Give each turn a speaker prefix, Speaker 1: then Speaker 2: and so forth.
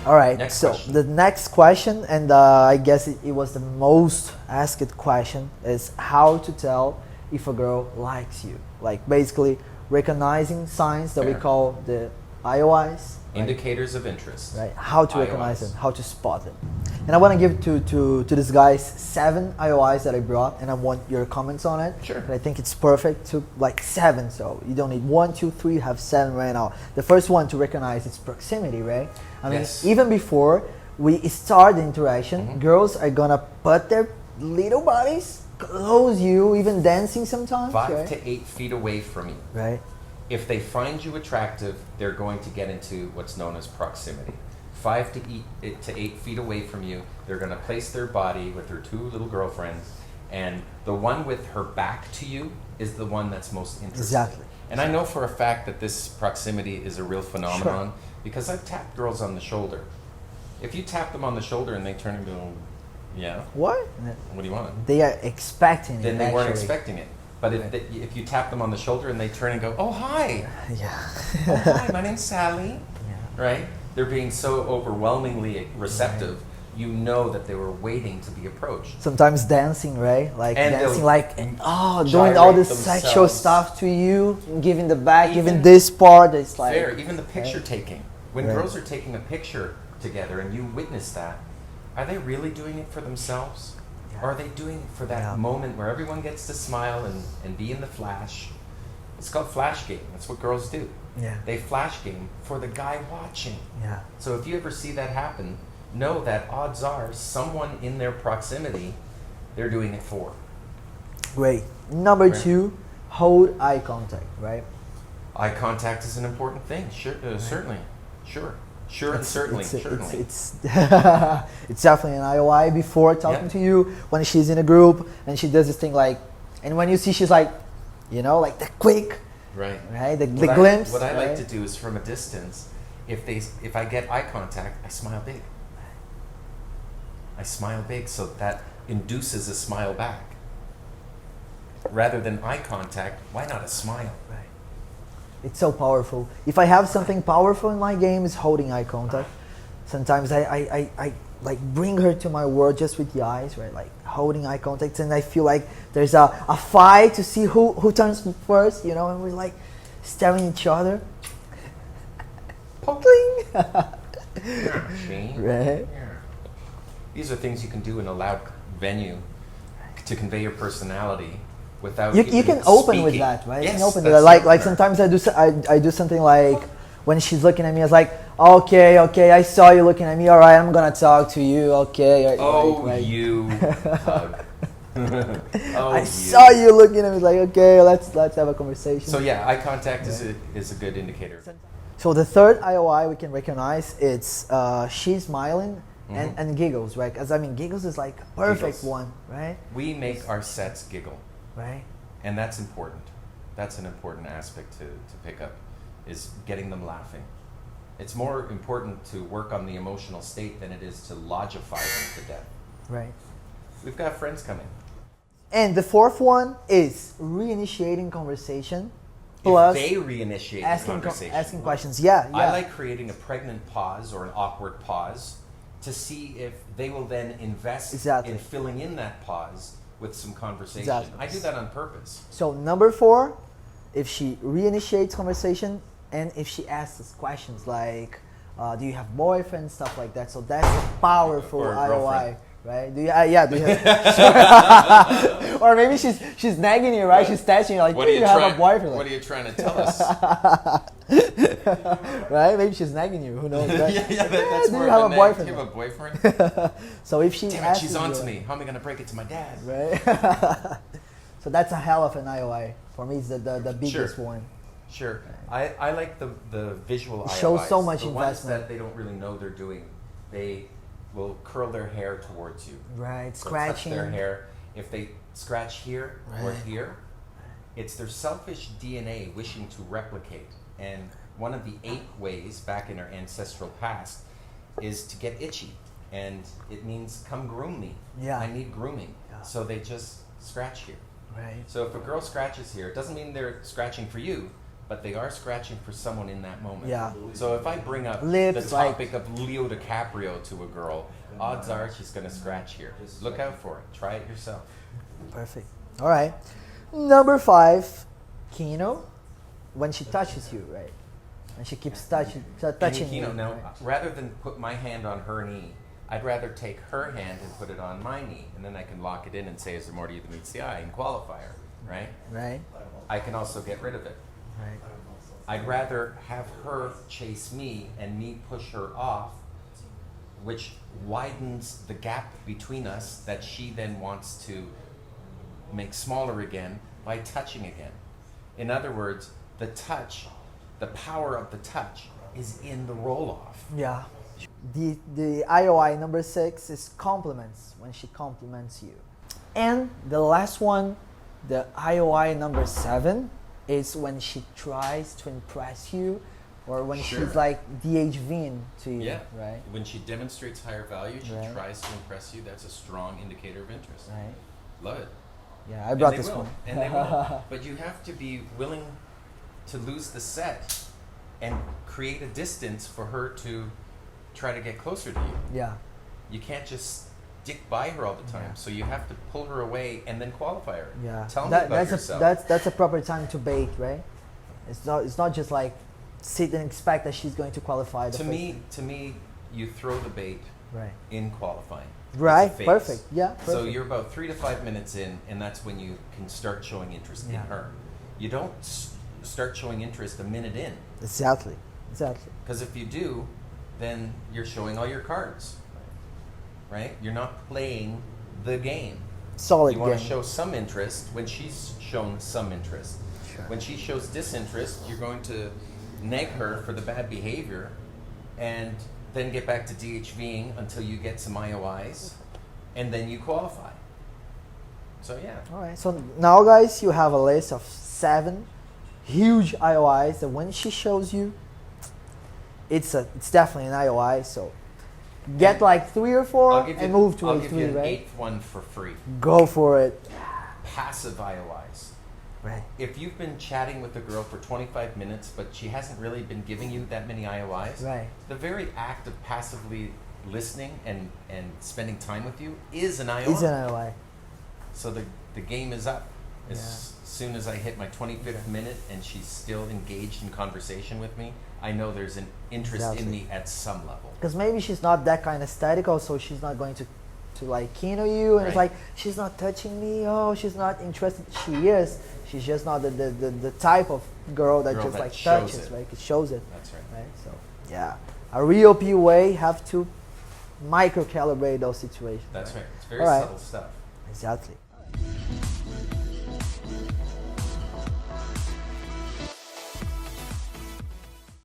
Speaker 1: All right.
Speaker 2: Next
Speaker 1: So
Speaker 2: question.
Speaker 1: the next question, and I guess it was the most asked question, is how to tell if a girl likes you. Like basically recognizing signs that we
Speaker 2: Fair.
Speaker 1: call the IOIs.
Speaker 2: Indicators of interest.
Speaker 1: Right. How to recognize
Speaker 2: IOIs.
Speaker 1: them, how to spot them. And I want to give to this guys 7 IOIs that I brought, and I want your comments on it.
Speaker 2: Sure.
Speaker 1: And I think it's perfect to like 7, so you don't need 1, 2, 3, you have 7 right now. The first one to recognize is proximity, right? I mean,
Speaker 2: Yes.
Speaker 1: even before we start the interaction, girls are gonna put their little bodies close you, even dancing sometimes.
Speaker 2: 5
Speaker 1: right?
Speaker 2: to 8 feet away from you.
Speaker 1: Right.
Speaker 2: If they find you attractive, they're going to get into what's known as proximity. 5 to 8 feet away from you, they're going to place their body with their 2 little girlfriends, and the one with her back to you is the one that's most interesting.
Speaker 1: Exactly.
Speaker 2: And I know for a fact that this proximity is a real phenomenon because I've tapped girls on the shoulder. If you tap them on the shoulder and they turn and go, yeah,
Speaker 1: What?
Speaker 2: what do you want?
Speaker 1: They are expecting
Speaker 2: Then
Speaker 1: it.
Speaker 2: they weren't
Speaker 1: actually.
Speaker 2: expecting it. But if you tap them on the shoulder and they turn and go, oh, hi.
Speaker 1: Yeah.
Speaker 2: Oh, hi, my name's Sally.
Speaker 1: Yeah.
Speaker 2: Right? They're being so overwhelmingly receptive, you know that they were waiting to be approached.
Speaker 1: Sometimes dancing, right? Like
Speaker 2: And
Speaker 1: dancing,
Speaker 2: they'll
Speaker 1: like doing all
Speaker 2: gyrate
Speaker 1: this sexual
Speaker 2: themselves.
Speaker 1: stuff to you, giving the back,
Speaker 2: Even-
Speaker 1: giving this part. It's like
Speaker 2: Fair, even the picture taking. When
Speaker 1: Right.
Speaker 2: girls are taking a picture together and you witness that, are they really doing it for themselves?
Speaker 1: Yeah.
Speaker 2: Or are they doing it for that
Speaker 1: Yeah.
Speaker 2: moment where everyone gets to smile and be in the flash? It's called flash game. That's what girls do.
Speaker 1: Yeah.
Speaker 2: They flash game for the guy watching.
Speaker 1: Yeah.
Speaker 2: So if you ever see that happen, know that odds are someone in their proximity, they're doing it for.
Speaker 1: Great. Number
Speaker 2: Right.
Speaker 1: 2, hold eye contact, right?
Speaker 2: Eye contact is an important thing. Sure, certainly. Sure. Sure and certainly. Certainly.
Speaker 1: It's it's definitely an IOI before talking
Speaker 2: Yeah.
Speaker 1: to you, when she's in a group and she does this thing like, and when you see she's like, like the quick,
Speaker 2: Right.
Speaker 1: right? The
Speaker 2: What
Speaker 1: glimpse.
Speaker 2: What I like
Speaker 1: right?
Speaker 2: to do is from a distance, if I get eye contact, I smile big. I smile big, so that induces a smile back. Rather than eye contact, why not a smile?
Speaker 1: Right. It's so powerful. If I have something powerful in my game, it's holding eye contact. Sometimes I like bring her to my world just with the eyes, right? Like holding eye contact, and I feel like there's a fight to see who turns first, and we're like staring at each other. Pling.
Speaker 2: Shane?
Speaker 1: Right.
Speaker 2: These are things you can do in a loud venue to convey your personality without
Speaker 1: You
Speaker 2: even
Speaker 1: can open with
Speaker 2: speaking.
Speaker 1: that, right?
Speaker 2: Yes,
Speaker 1: you can open with
Speaker 2: that's
Speaker 1: that. Like
Speaker 2: it.
Speaker 1: sometimes I do something like when she's looking at me, I was like, okay, I saw you looking at me. All right, I'm gonna talk to you. Okay.
Speaker 2: You hug.
Speaker 1: I saw you looking at me. Like, okay, let's have a conversation.
Speaker 2: So yeah, eye contact is a good indicator.
Speaker 1: So the third IOI we can recognize, it's she's smiling and giggles, right? Because giggles is like a perfect
Speaker 2: Giggles.
Speaker 1: one, right?
Speaker 2: We make our sets giggle,
Speaker 1: Right.
Speaker 2: and that's important. That's an important aspect to pick up, is getting them laughing. It's more important to work on the emotional state than it is to logify them to death.
Speaker 1: Right.
Speaker 2: We've got friends coming.
Speaker 1: And the fourth one is reinitiating conversation, plus
Speaker 2: If they reinitiate the conversation.
Speaker 1: asking questions. Yeah.
Speaker 2: I like creating a pregnant pause or an awkward pause to see if they will then invest
Speaker 1: Exactly.
Speaker 2: in filling in that pause with some conversation.
Speaker 1: Exactly.
Speaker 2: I do that on purpose.
Speaker 1: So number 4, if she reinitiates conversation and if she asks us questions like, do you have boyfriend, stuff like that. So that's a powerful
Speaker 2: Or a
Speaker 1: IOI,
Speaker 2: girlfriend.
Speaker 1: right? Do you have, or maybe she's nagging you, right? She's testing you like, do you have a boyfriend?
Speaker 2: What are you trying to tell us?
Speaker 1: Right? Maybe she's nagging you. Who knows? Right?
Speaker 2: That's
Speaker 1: do
Speaker 2: more
Speaker 1: you
Speaker 2: of
Speaker 1: have
Speaker 2: a
Speaker 1: a
Speaker 2: nag.
Speaker 1: boyfriend?
Speaker 2: Do you have a boyfriend?
Speaker 1: So if she
Speaker 2: Damn it,
Speaker 1: asks
Speaker 2: she's
Speaker 1: you,
Speaker 2: on to me. How am I going to break it to my dad?
Speaker 1: right? So that's a hell of an IOI. For me, it's the biggest one.
Speaker 2: Sure. I like the visual
Speaker 1: It
Speaker 2: IOIs.
Speaker 1: shows so much
Speaker 2: the
Speaker 1: investment.
Speaker 2: ones that they don't really know they're doing. They will curl their hair towards you.
Speaker 1: Right,
Speaker 2: They'll
Speaker 1: scratching.
Speaker 2: touch their hair. If they scratch here or
Speaker 1: Right.
Speaker 2: here, it's their selfish DNA wishing to replicate. And one of the 8 ways back in our ancestral past is to get itchy. And it means, come groom me.
Speaker 1: Yeah.
Speaker 2: I need grooming.
Speaker 1: Yeah.
Speaker 2: So they just scratch here.
Speaker 1: Right.
Speaker 2: So if a girl scratches here, it doesn't mean they're scratching for you. but they are scratching for someone in that moment.
Speaker 1: Yeah.
Speaker 2: So if I bring up
Speaker 1: Lips,
Speaker 2: the topic of Leo DiCaprio to a girl, odds are she's going to scratch here. Look out for it. Try it yourself.
Speaker 1: Perfect. All right. Number 5, Kino, when she touches you, right? And she keeps touching you.
Speaker 2: Now,
Speaker 1: right?
Speaker 2: rather than put my hand on her knee, I'd rather take her hand and put it on my knee, and then I can lock it in and say, is there more to you than meets the eye, and qualifier, right?
Speaker 1: Right.
Speaker 2: I can also get rid of it.
Speaker 1: Right.
Speaker 2: I'd rather have her chase me and me push her off, which widens the gap between us that she then wants to make smaller again by touching again. In other words, the touch, the power of the touch is in the roll-off.
Speaker 1: Yeah. The IOI number 6 is compliments, when she compliments you. And the last one, the IOI number 7, is when she tries to impress you, or when she's like DHVing to you,
Speaker 2: Yeah.
Speaker 1: right?
Speaker 2: When she demonstrates higher value, she
Speaker 1: Right.
Speaker 2: tries to impress you. That's a strong indicator of interest.
Speaker 1: Right.
Speaker 2: Love it.
Speaker 1: Yeah, I brought
Speaker 2: And they
Speaker 1: this
Speaker 2: will.
Speaker 1: one.
Speaker 2: And they will. But you have to be willing to lose the set and create a distance for her to try to get closer to you.
Speaker 1: Yeah.
Speaker 2: You can't just stick by her all the time.
Speaker 1: Yeah.
Speaker 2: So you have to pull her away and then qualify her.
Speaker 1: Yeah.
Speaker 2: Tell me about
Speaker 1: that's
Speaker 2: yourself.
Speaker 1: that's a proper time to bait, right? It's not just like sit and expect that she's going to qualify. The
Speaker 2: to
Speaker 1: first
Speaker 2: me, you throw the bait
Speaker 1: right.
Speaker 2: in qualifying.
Speaker 1: Right.
Speaker 2: It's a phase.
Speaker 1: Perfect. Yeah. Perfect.
Speaker 2: So you're about 3 to 5 minutes in, and that's when you can start showing interest in
Speaker 1: Yeah.
Speaker 2: her. You don't start showing interest a minute in,
Speaker 1: Exactly.
Speaker 2: because if you do, then you're showing all your cards, right? You're not playing the game.
Speaker 1: Solid
Speaker 2: You want
Speaker 1: game.
Speaker 2: to show some interest when she's shown some interest.
Speaker 1: Sure.
Speaker 2: When she shows disinterest, you're going to neg her for the bad behavior, and then get back to DHVing until you get some IOIs, and then you qualify. So yeah.
Speaker 1: All right. So now, guys, you have a list of 7 huge IOIs that when she shows you, it's definitely an IOI. So get like 3 or 4 and move to
Speaker 2: I'll
Speaker 1: a
Speaker 2: give
Speaker 1: 3,
Speaker 2: you an
Speaker 1: right?
Speaker 2: 8th one for free.
Speaker 1: Go for it.
Speaker 2: Passive IOIs.
Speaker 1: Right.
Speaker 2: If you've been chatting with a girl for 25 minutes, but she hasn't really been giving you that many IOIs,
Speaker 1: Right.
Speaker 2: the very act of passively listening and spending time with you is an IOI.
Speaker 1: It's an IOI.
Speaker 2: So the game is up. As soon as I hit my 25th minute and she's still engaged in conversation with me, I know there's an interest in me at some level.
Speaker 1: Because maybe she's not that kind of statical, so she's not going to like kino you, and it's
Speaker 2: Right.
Speaker 1: like she's not touching me. Oh, she's not interested. She is. She's just not the type of girl that just like
Speaker 2: shows
Speaker 1: touches,
Speaker 2: it.
Speaker 1: right? It shows it.
Speaker 2: That's right.
Speaker 1: Right. So yeah, a real PUA have to micro calibrate those situations.
Speaker 2: That's right. It's very
Speaker 1: All right.
Speaker 2: subtle stuff.
Speaker 1: Exactly.